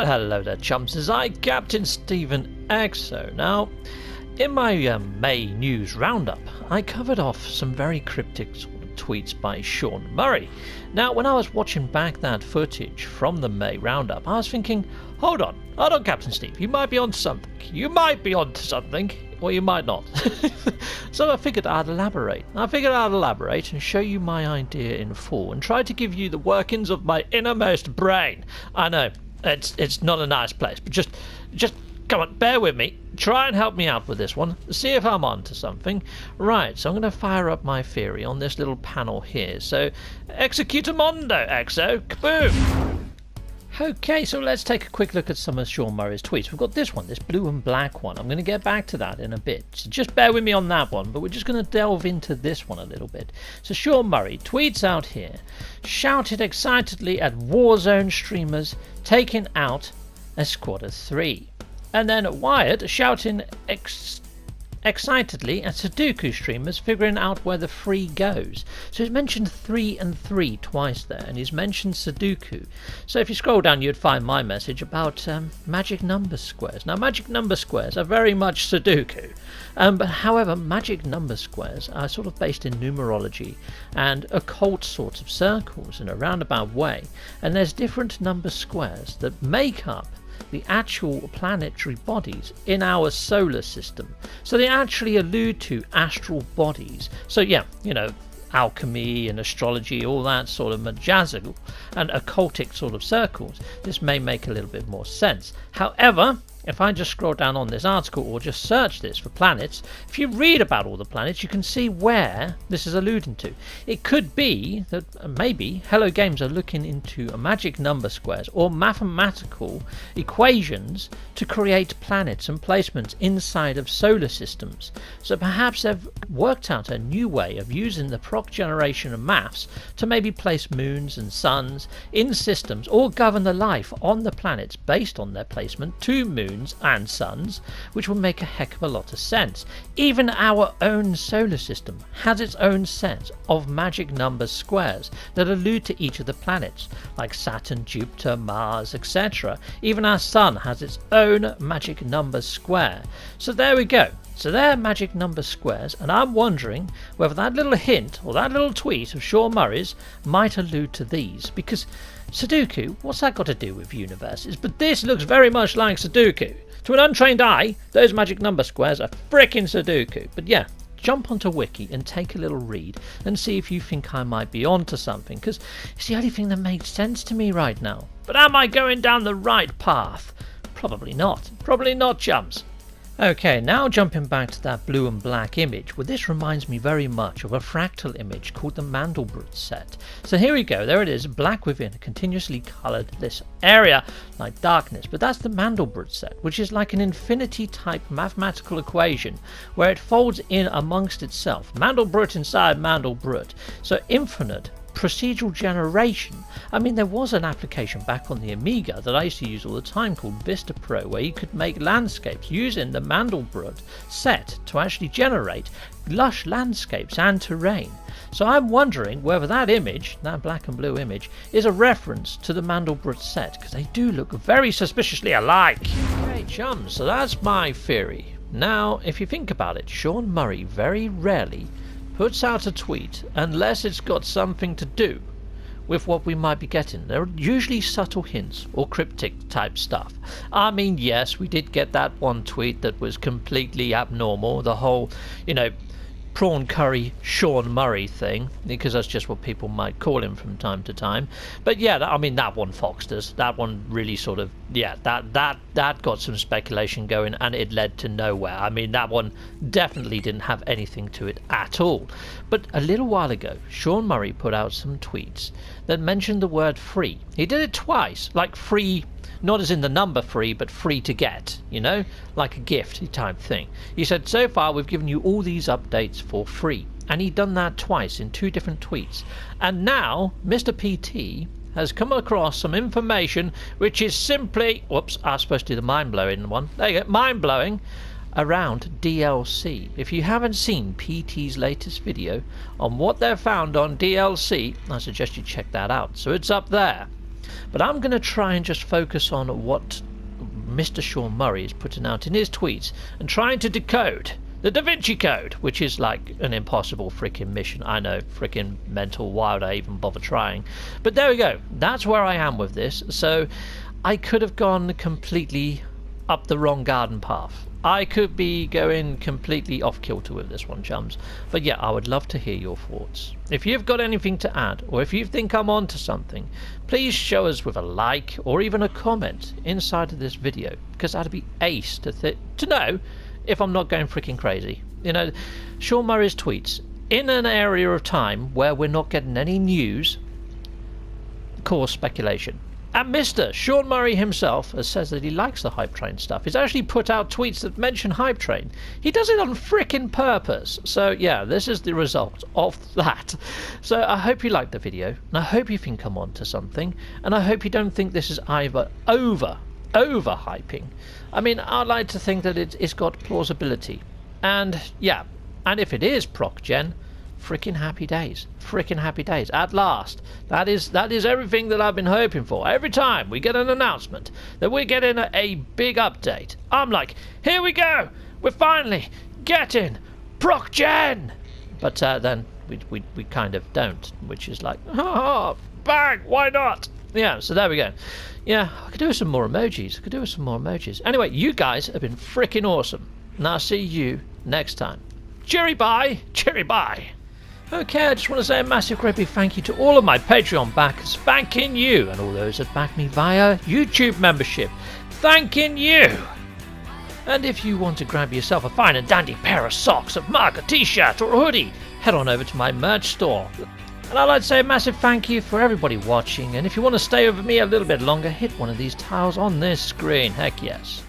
Well, hello there, chums. It's I, Captain Stephen Exo. Now, in my May news roundup, I covered off some very cryptic sort of tweets by Sean Murray. Now, when I was watching back that footage from the May roundup, I was thinking, hold on, Captain Steve, you might be on something. You might be on to something, or you might not. So I figured I'd elaborate. And show you my idea in full, and try to give you the workings of my innermost brain. I know, it's not a nice place, but just come on, bear with me. Try and help me out with this one. See if I'm on to something. Right, so I'm going to fire up my theory on this little panel here. So, executamondo, Exo. Kaboom! Okay, so let's take a quick look at some of Sean Murray's tweets. We've got this one, this blue and black one. I'm going to get back to that in a bit. So just bear with me on that one, but we're just going to delve into this one a little bit. So Sean Murray tweets out here, shouted excitedly at Warzone streamers taking out a squad of 3. And then Wired shouting excitedly at Sudoku streamers figuring out where the 3 goes. So he's mentioned 3 and 3 twice there, and he's mentioned Sudoku. So if you scroll down, you'd find my message about magic number squares. Now, magic number squares are very much Sudoku, but however, magic number squares are sort of based in numerology and occult sorts of circles in a roundabout way, and there's different number squares that make up the actual planetary bodies in our solar system. So they actually allude to astral bodies. So yeah, you know, alchemy and astrology, all that sort of majazzle and occultic sort of circles. This may make a little bit more sense. However, if I just scroll down on this article or just search this for planets, if you read about all the planets, you can see where this is alluding to. It could be that maybe Hello Games are looking into a magic number squares or mathematical equations to create planets and placements inside of solar systems. So perhaps they've worked out a new way of using the proc generation of maths to maybe place moons and suns in systems or govern the life on the planets based on their placement to moons and suns, which will make a heck of a lot of sense. Even our own solar system has its own set of magic number squares that allude to each of the planets, like Saturn, Jupiter, Mars, etc. Even our sun has its own magic number square. So there we go. So they're magic number squares, and I'm wondering whether that little hint or that little tweet of Sean Murray's might allude to these, because Sudoku, what's that got to do with universes? But this looks very much like Sudoku. To an untrained eye, those magic number squares are frickin' Sudoku. But yeah, jump onto Wiki and take a little read and see if you think I might be onto something, because it's the only thing that makes sense to me right now. But am I going down the right path? Probably not. Probably not, chums. Okay, now jumping back to that blue and black image, well, this reminds me very much of a fractal image called the Mandelbrot set. So here we go, there it is, black within a continuously coloured this area like darkness, but that's the Mandelbrot set, which is like an infinity type mathematical equation where it folds in amongst itself. Mandelbrot inside Mandelbrot, so infinite procedural generation. I mean, there was an application back on the Amiga that I used to use all the time called Vista Pro, where you could make landscapes using the Mandelbrot set to actually generate lush landscapes and terrain. So I'm wondering whether that image, that black and blue image, is a reference to the Mandelbrot set, because they do look very suspiciously alike. Okay, chums, so that's my theory. Now, if you think about it, Sean Murray very rarely puts out a tweet unless it's got something to do with what we might be getting. There are usually subtle hints or cryptic type stuff. I mean, yes, we did get that one tweet that was completely abnormal, the whole, you know, prawn curry Sean Murray thing, because that's just what people might call him from time to time. But yeah, I mean, that one foxed us. That one really sort of, yeah, that got some speculation going, and it led to nowhere. I mean, that one definitely didn't have anything to it at all. But a little while ago, Sean Murray put out some tweets that mentioned the word free. He did it twice, like free, not as in the number free, but free to get, you know, like a gift type thing. He said, so far we've given you all these updates for free. And he'd done that twice in 2 different tweets. And now Mr. PT has come across some information which is simply, whoops, I was supposed to do the mind-blowing one. There you go, mind-blowing, around DLC. If you haven't seen PT's latest video on what they've found on DLC, I suggest you check that out. So it's up there. But I'm going to try and just focus on what Mr. Sean Murray is putting out in his tweets and trying to decode the Da Vinci Code, which is like an impossible freaking mission. I know, freaking mental. Why would I even bother trying? But there we go. That's where I am with this. So I could have gone completely up the wrong garden path. I could be going completely off kilter with this one, chums. But yeah, I would love to hear your thoughts. If you've got anything to add, or if you think I'm onto something, please show us with a like or even a comment inside of this video, because that'd be ace to know if I'm not going freaking crazy. You know, Sean Murray's tweets, in an area of time where we're not getting any news, cause speculation. And Mr. Sean Murray himself says that he likes the Hype Train stuff. He's actually put out tweets that mention Hype Train. He does it on frickin' purpose. So yeah, this is the result of that. So I hope you liked the video, and I hope you think I'm on to something, and I hope you don't think this is either over-hyping. I mean, I'd like to think that it's got plausibility. And yeah, and if it is Procgen, freaking happy days. Freaking happy days. At last. That is everything that I've been hoping for. Every time we get an announcement that we're getting a big update, I'm like, here we go. We're finally getting Procgen. But then we kind of don't, which is like, oh, bang, why not? Yeah, so there we go. Yeah, I could do with some more emojis. Anyway, you guys have been freaking awesome. And I'll see you next time. Cheery bye. Cheery bye. Okay, I just want to say a massive great big thank you to all of my Patreon backers, thanking you, and all those that back me via YouTube membership, thanking you. And if you want to grab yourself a fine and dandy pair of socks, a mug, a t-shirt or a hoodie, head on over to my merch store. And I'd like to say a massive thank you for everybody watching, and if you want to stay with me a little bit longer, hit one of these tiles on this screen, heck yes.